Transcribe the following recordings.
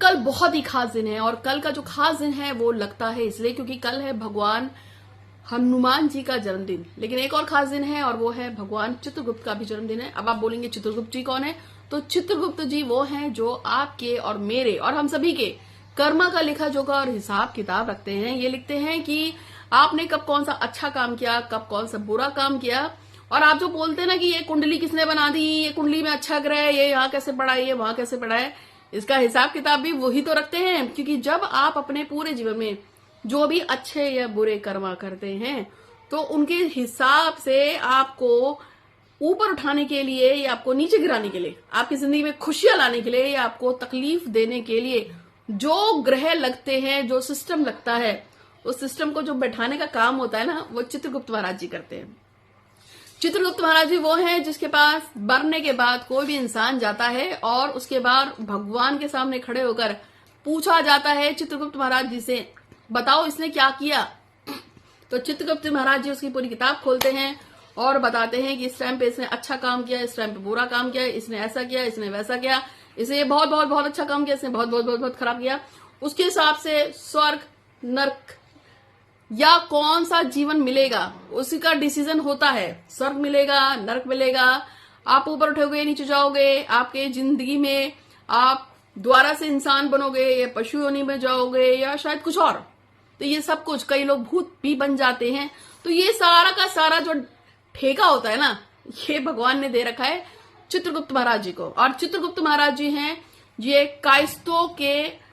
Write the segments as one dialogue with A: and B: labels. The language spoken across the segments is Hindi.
A: कल बहुत ही खास दिन है और कल का जो खास दिन है वो लगता है इसलिए क्योंकि कल है भगवान हनुमान जी का जन्मदिन। लेकिन एक और खास दिन है और वो है भगवान चित्रगुप्त का भी जन्मदिन है। अब आप बोलेंगे चित्रगुप्त जी कौन है? तो चित्रगुप्त जी वो हैं जो आपके और मेरे और हम सभी के कर्मा का लेखा जोखा और हिसाब किताब रखते हैं। ये लिखते हैं कि आपने कब कौन सा अच्छा काम किया, कब कौन सा बुरा काम किया। और आप जो बोलते हैं ना कि ये कुंडली किसने बना दी, ये कुंडली में अच्छा ग्रह है, ये यहाँ कैसे पड़ा है, ये वहां कैसे पड़ा है, इसका हिसाब किताब भी वही तो रखते हैं। क्योंकि जब आप अपने पूरे जीवन में जो भी अच्छे या बुरे कर्मा करते हैं तो उनके हिसाब से आपको ऊपर उठाने के लिए या आपको नीचे गिराने के लिए, आपकी जिंदगी में खुशियां लाने के लिए या आपको तकलीफ देने के लिए जो ग्रह लगते हैं, जो सिस्टम लगता है, उस सिस्टम को जो बैठाने का काम होता है ना, वो चित्रगुप्त महाराज जी करते हैं। चित्रगुप्त महाराज जी वो हैं जिसके पास मरने के बाद कोई भी इंसान जाता है और उसके बाद भगवान के सामने खड़े होकर पूछा जाता है चित्रगुप्त महाराज जी से, बताओ इसने क्या किया। तो चित्रगुप्त महाराज जी उसकी पूरी किताब खोलते हैं और बताते हैं कि इस टाइम पे इसने अच्छा काम किया, इस टाइम पे बुरा काम किया, इसने ऐसा किया, इसने वैसा किया, इसने बहुत बहुत बहुत अच्छा काम किया, इसने बहुत बहुत बहुत बहुत खराब किया। उसके हिसाब से स्वर्ग नरक या कौन सा जीवन मिलेगा उसी का डिसीजन होता है। स्वर्ग मिलेगा, नरक मिलेगा, आप ऊपर उठोगे, नीचे जाओगे, आपके जिंदगी में आप दोबारा से इंसान बनोगे या पशु योनि में जाओगे या शायद कुछ और। तो ये सब कुछ, कई लोग भूत भी बन जाते हैं। तो ये सारा का सारा जो ठेका होता है ना, ये भगवान ने दे रखा है चित्रगुप्त महाराज जी को। और चित्रगुप्त महाराज जी हैं, ये कायस्थों के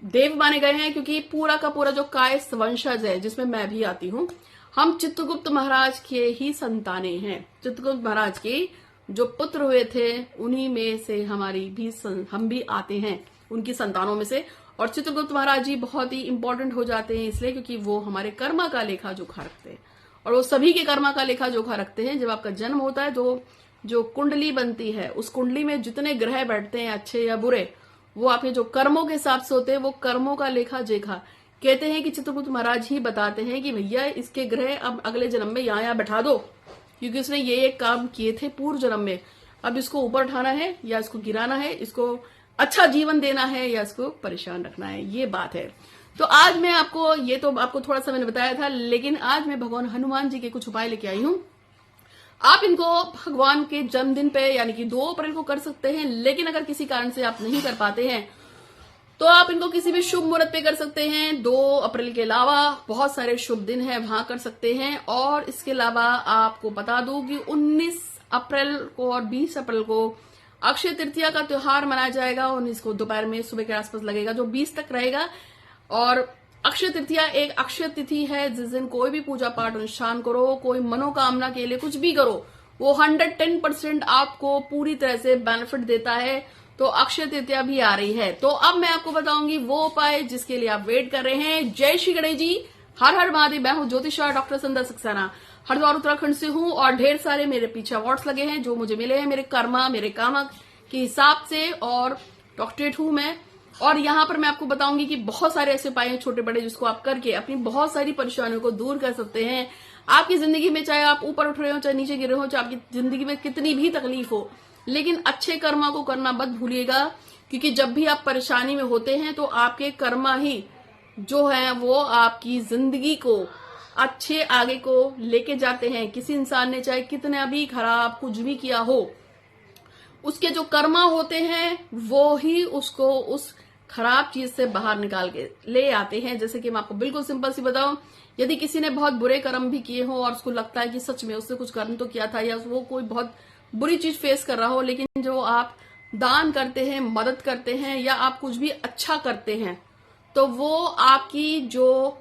A: देव माने गए हैं क्योंकि पूरा का पूरा जो कायस्थ वंशज है, जिसमें मैं भी आती हूँ, हम चित्रगुप्त महाराज के ही संताने हैं। चित्रगुप्त महाराज के जो पुत्र हुए थे उन्हीं में से हम भी आते हैं, उनकी संतानों में से। और चित्रगुप्त महाराज जी बहुत ही इंपॉर्टेंट हो जाते हैं इसलिए क्योंकि वो हमारे कर्मा का लेखा जोखा रखते हैं और वो सभी के कर्मा का लेखा जोखा रखते हैं। जब आपका जन्म होता है तो जो कुंडली बनती है, उस कुंडली में जितने ग्रह बैठते हैं अच्छे या बुरे, वो आपके जो कर्मों के हिसाब से होते हैं, वो कर्मों का लेखा जोखा कहते हैं कि चित्रगुप्त महाराज ही बताते हैं कि भैया इसके ग्रह अब अगले जन्म में यहाँ बैठा दो क्योंकि उसने ये काम किए थे पूर्व जन्म में। अब इसको ऊपर उठाना है या इसको गिराना है, इसको अच्छा जीवन देना है या इसको परेशान रखना है, ये बात है। तो आज मैं आपको, ये तो आपको थोड़ा सा मैंने बताया था, लेकिन आज मैं भगवान हनुमान जी के कुछ उपाय लेके आई हूँ। आप इनको भगवान के जन्मदिन पे यानी कि 2 अप्रैल को कर सकते हैं। लेकिन अगर किसी कारण से आप नहीं कर पाते हैं तो आप इनको किसी भी शुभ मुहूर्त पे कर सकते हैं। 2 अप्रैल के अलावा बहुत सारे शुभ दिन है, वहां कर सकते हैं। और इसके अलावा आपको बता दूं कि 19 अप्रैल को और 20 अप्रैल को अक्षय तृतीया का त्योहार मनाया जाएगा। 19 को दोपहर में सुबह के आसपास लगेगा, जो 20 तक रहेगा। और अक्षय तृतीया एक अक्षय तिथि है जिस दिन कोई भी पूजा पाठ अनुष्ठान करो, कोई मनोकामना के लिए कुछ भी करो, वो 110% आपको पूरी तरह से बेनिफिट देता है। तो अक्षय तृतीया भी आ रही है। तो अब मैं आपको बताऊंगी वो उपाय जिसके लिए आप वेट कर रहे हैं। जय श्री गणेश जी, हर हर महादेव। मैं हूं ज्योतिषा डॉक्टर संध्या सक्सेना, हरिद्वार उत्तराखंड से हूं और ढेर सारे मेरे पीछे अवार्ड्स लगे हैं जो मुझे मिले हैं मेरे कर्मा, मेरे कामक के हिसाब से, और डॉक्टरेट हूं मैं। और यहाँ पर मैं आपको बताऊंगी कि बहुत सारे ऐसे उपाय हैं छोटे बड़े जिसको आप करके अपनी बहुत सारी परेशानियों को दूर कर सकते हैं। आपकी जिंदगी में चाहे आप ऊपर उठ रहे हो, चाहे नीचे गिर रहे हो, चाहे आपकी जिंदगी में कितनी भी तकलीफ हो, लेकिन अच्छे कर्मा को करना मत भूलिएगा। क्योंकि जब भी आप परेशानी में होते हैं तो आपके कर्मा ही जो है वो आपकी जिंदगी को अच्छे आगे को लेके जाते हैं। किसी इंसान ने चाहे कितना भी खराब कुछ भी किया हो, उसके जो कर्मा होते हैं वो ही उसको उस खराब चीज से बाहर निकाल के ले आते हैं। जैसे कि मैं आपको बिल्कुल सिंपल सी बताऊं, यदि किसी ने बहुत बुरे कर्म भी किए हो और उसको लगता है कि सच में उसने कुछ कर्म तो किया था या वो कोई बहुत बुरी चीज फेस कर रहा हो, लेकिन जो आप दान करते हैं, मदद करते हैं या आप कुछ भी अच्छा करते हैं, तो वो आपकी जो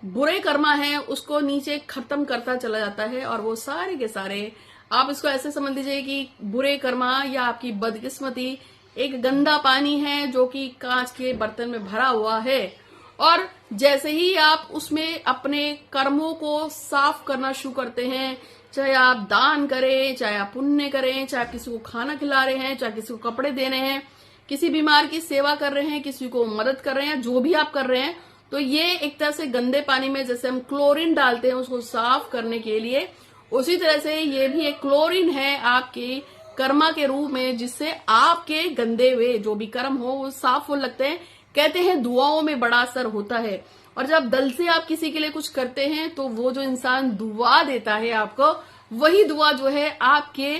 A: बुरे कर्मा है उसको नीचे खत्म करता चला जाता है। और वो सारे के सारे, आप इसको ऐसे समझ लीजिए कि बुरे कर्मा या आपकी बदकिस्मती एक गंदा पानी है जो कि कांच के बर्तन में भरा हुआ है। और जैसे ही आप उसमें अपने कर्मों को साफ करना शुरू करते हैं, चाहे आप दान करें, चाहे आप पुण्य करें, चाहे आप किसी को खाना खिला रहे हैं, चाहे किसी को कपड़े दे रहे हैं, किसी बीमार की सेवा कर रहे हैं, किसी को मदद कर रहे हैं, जो भी आप कर रहे हैं, तो ये एक तरह से गंदे पानी में जैसे हम क्लोरीन डालते हैं उसको साफ करने के लिए, उसी तरह से ये भी एक क्लोरीन है आपकी कर्मा के रूप में, जिससे आपके गंदे हुए जो भी कर्म हो वो साफ होने लगते हैं। कहते हैं दुआओं में बड़ा असर होता है, और जब दिल से आप किसी के लिए कुछ करते हैं तो वो जो इंसान दुआ देता है आपको, वही दुआ जो है आपके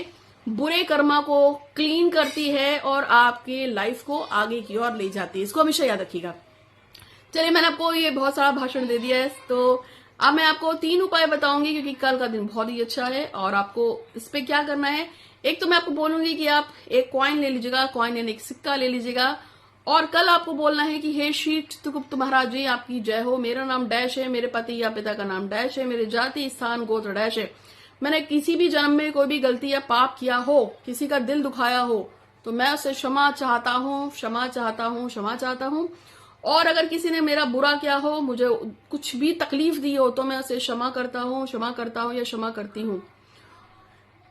A: बुरे कर्मा को क्लीन करती है और आपके लाइफ को आगे की ओर ले जाती है। इसको हमेशा याद रखिएगा। चलिए, मैंने आपको ये बहुत सारा भाषण दे दिया है, तो अब मैं आपको 3 उपाय बताऊंगी, क्योंकि कल का दिन बहुत ही अच्छा है और आपको इस पे क्या करना है। एक तो मैं आपको बोलूंगी कि आप एक कॉइन ले लीजिएगा, कॉइन यानी एक सिक्का ले लीजिएगा, और कल आपको बोलना है कि हे श्री चित्रगुप्त महाराज जी, आपकी जय हो। मेरा नाम डैश है, मेरे पति या पिता का नाम डैश है, मेरे जाति स्थान गोत्र डैश है। मैंने किसी भी जन्म में कोई भी गलती या पाप किया हो, किसी का दिल दुखाया हो, तो मैं उससे क्षमा चाहता हूँ, क्षमा चाहता हूँ, क्षमा चाहता हूँ। और अगर किसी ने मेरा बुरा किया हो, मुझे कुछ भी तकलीफ दी हो, तो मैं उसे क्षमा करता हूँ, क्षमा करता हूँ या क्षमा करती हूँ।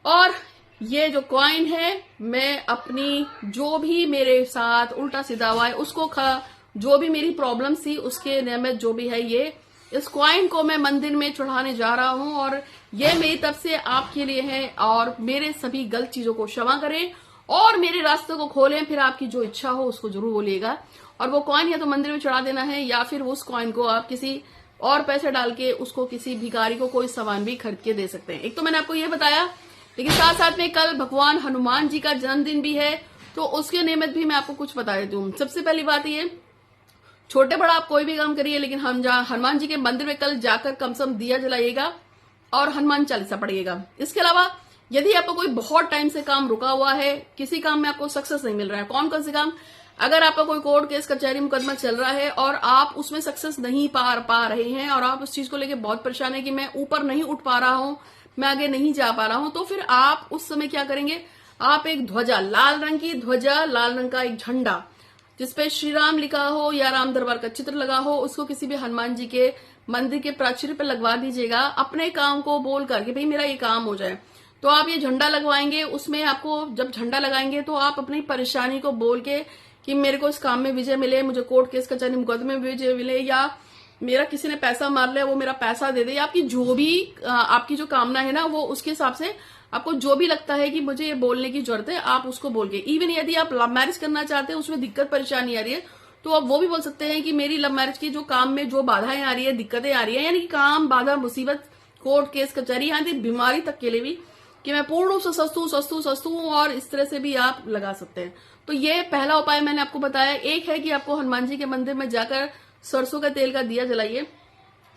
A: और ये जो कॉइन है, मैं अपनी जो भी मेरे साथ उल्टा सीधा हुआ है उसको जो भी मेरी प्रॉब्लम थी उसके नियमित जो भी है, ये इस कॉइन को मैं मंदिर में चढ़ाने जा रहा हूँ, और ये मेरी तरफ से आपके लिए है। और मेरे सभी गलत चीजों को क्षमा करें और मेरे रास्ते को खोलें, फिर आपकी जो इच्छा हो उसको जरूर बोलिएगा। और वो कॉइन या तो मंदिर में चढ़ा देना है, या फिर उस कॉइन को आप किसी और पैसे डाल के उसको किसी भिखारी को कोई सामान भी खरीद के दे सकते हैं। एक तो मैंने आपको ये बताया, लेकिन साथ साथ में कल भगवान हनुमान जी का जन्मदिन भी है, तो उसके निमित्त भी मैं आपको कुछ बता देती हूँ। सबसे पहली बात ये, छोटे बड़ा आप कोई भी काम करिए, लेकिन हनुमान जी के मंदिर में कल जाकर कम से कम दिया जलाइएगा और हनुमान चालीसा पढ़िएगा। इसके अलावा यदि आपको कोई बहुत टाइम से काम रुका हुआ है, किसी काम में आपको सक्सेस नहीं मिल रहा है, कौन से काम, अगर आपका कोई कोर्ट केस कचहरी मुकदमा चल रहा है और आप उसमें सक्सेस नहीं पा रहे हैं, और आप उस चीज को लेकर बहुत परेशान है कि मैं ऊपर नहीं उठ पा रहा हूं, मैं आगे नहीं जा पा रहा हूं, तो फिर आप उस समय क्या करेंगे, आप एक ध्वजा, लाल रंग की ध्वजा, लाल रंग का एक झंडा जिसपे श्री राम लिखा हो या राम दरबार का चित्र लगा हो, उसको किसी भी हनुमान जी के मंदिर के प्राचीर पे लगवा दीजिएगा, अपने काम को बोल करके भाई मेरा ये काम हो जाए। तो आप ये झंडा लगवाएंगे, उसमें आपको जब झंडा लगाएंगे तो आप अपनी परेशानी को बोल के कि मेरे को इस काम में विजय मिले, मुझे कोर्ट केस कचहरी मुकदमे में विजय मिले, या मेरा किसी ने पैसा मार लिया वो मेरा पैसा दे दे, या आपकी जो भी आपकी जो कामना है ना, वो उसके हिसाब से आपको जो भी लगता है कि मुझे ये बोलने की जरूरत है, आप उसको बोल के। इवन यदि आप लव मैरिज करना चाहते हैं, उसमें दिक्कत परेशानी आ रही है, तो आप वो भी बोल सकते हैं कि मेरी लव मैरिज की जो काम में जो बाधाएं आ रही है, दिक्कतें आ रही है, यानी कि काम, बाधा, मुसीबत, कोर्ट केस कचहरी, यहाँ तक बीमारी तक के लिए भी, कि मैं पूर्ण रूप से स्वस्थ हूं, और इस तरह से भी आप लगा सकते हैं। तो ये पहला उपाय मैंने आपको बताया। एक है कि आपको हनुमान जी के मंदिर में जाकर सरसों का तेल का दिया जलाइए,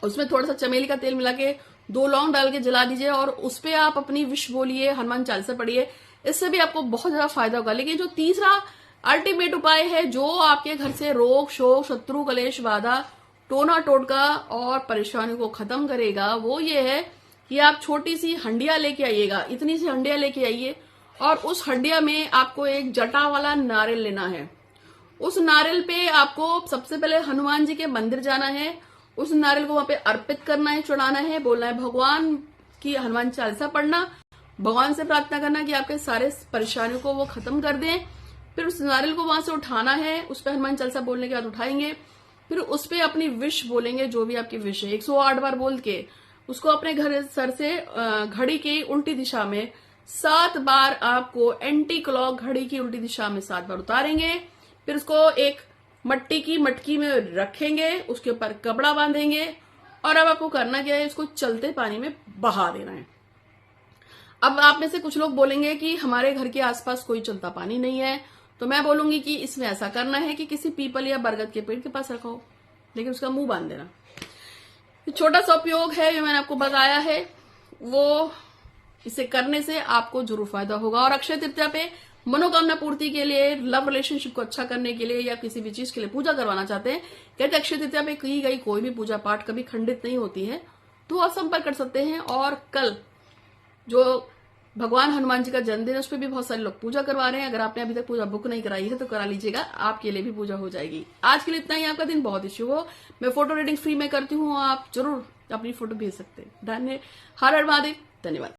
A: उसमें थोड़ा सा चमेली का तेल मिला के 2 लौंग डाल के जला दीजिए, और उस पे आप अपनी विश बोलिए, हनुमान चालीसा पढ़िए, इससे भी आपको बहुत ज्यादा फायदा होगा। लेकिन जो तीसरा अल्टीमेट उपाय है, जो आपके घर से रोग शोक शत्रु कलेश बाधा टोना टोटका और परेशानी को खत्म करेगा, वो ये है कि आप छोटी सी हंडिया लेके आइएगा, इतनी सी हंडिया लेके आइए, और उस हंडिया में आपको एक जटा वाला नारियल लेना है। उस नारियल पे आपको सबसे पहले हनुमान जी के मंदिर जाना है, उस नारियल को वहां पे अर्पित करना है, चढ़ाना है, बोलना है भगवान की हनुमान चालीसा पढ़ना, भगवान से प्रार्थना करना कि आपके सारे परेशानियों को वो खत्म कर दें। फिर उस नारियल को वहां से उठाना है, उस पर हनुमान चालीसा बोलने के बाद उठाएंगे, फिर उस पर अपनी विश बोलेंगे, जो भी आपकी विश है, 108 बार बोल के उसको अपने घर सर से घड़ी की उल्टी दिशा में 7 बार आपको एंटी क्लॉक घड़ी की उल्टी दिशा में 7 बार उतारेंगे। फिर उसको एक मट्टी की मटकी में रखेंगे, उसके ऊपर कपड़ा बांधेंगे, और अब आपको करना क्या है, इसको चलते पानी में बहा देना है। अब आप में से कुछ लोग बोलेंगे कि हमारे घर के आसपास कोई चलता पानी नहीं है, तो मैं बोलूंगी कि इसमें ऐसा करना है कि किसी पीपल या बरगद के पेड़ के पास रखो, लेकिन उसका मुंह बांध देना। छोटा सा उपयोग है जो मैंने आपको बताया है, वो इसे करने से आपको जरूर फायदा होगा। और अक्षय तृतीया पे मनोकामना पूर्ति के लिए, लव रिलेशनशिप को अच्छा करने के लिए, या किसी भी चीज के लिए पूजा करवाना चाहते हैं, कहते अक्षय तृतीया पे की गई कोई भी पूजा पाठ कभी खंडित नहीं होती है, तो आप संपर्क कर सकते हैं। और कल जो भगवान हनुमान जी का जन्मदिन है, उस पर भी बहुत सारे लोग पूजा करवा रहे हैं। अगर आपने अभी तक पूजा बुक नहीं कराई है तो करा लीजिएगा, आपके लिए भी पूजा हो जाएगी। आज के लिए इतना ही, आपका दिन बहुत ही शुभ हो। मैं फोटो रीडिंग फ्री में करती हूँ, आप जरूर अपनी फोटो भेज सकते हैं। हर हर महादेव, धन्यवाद।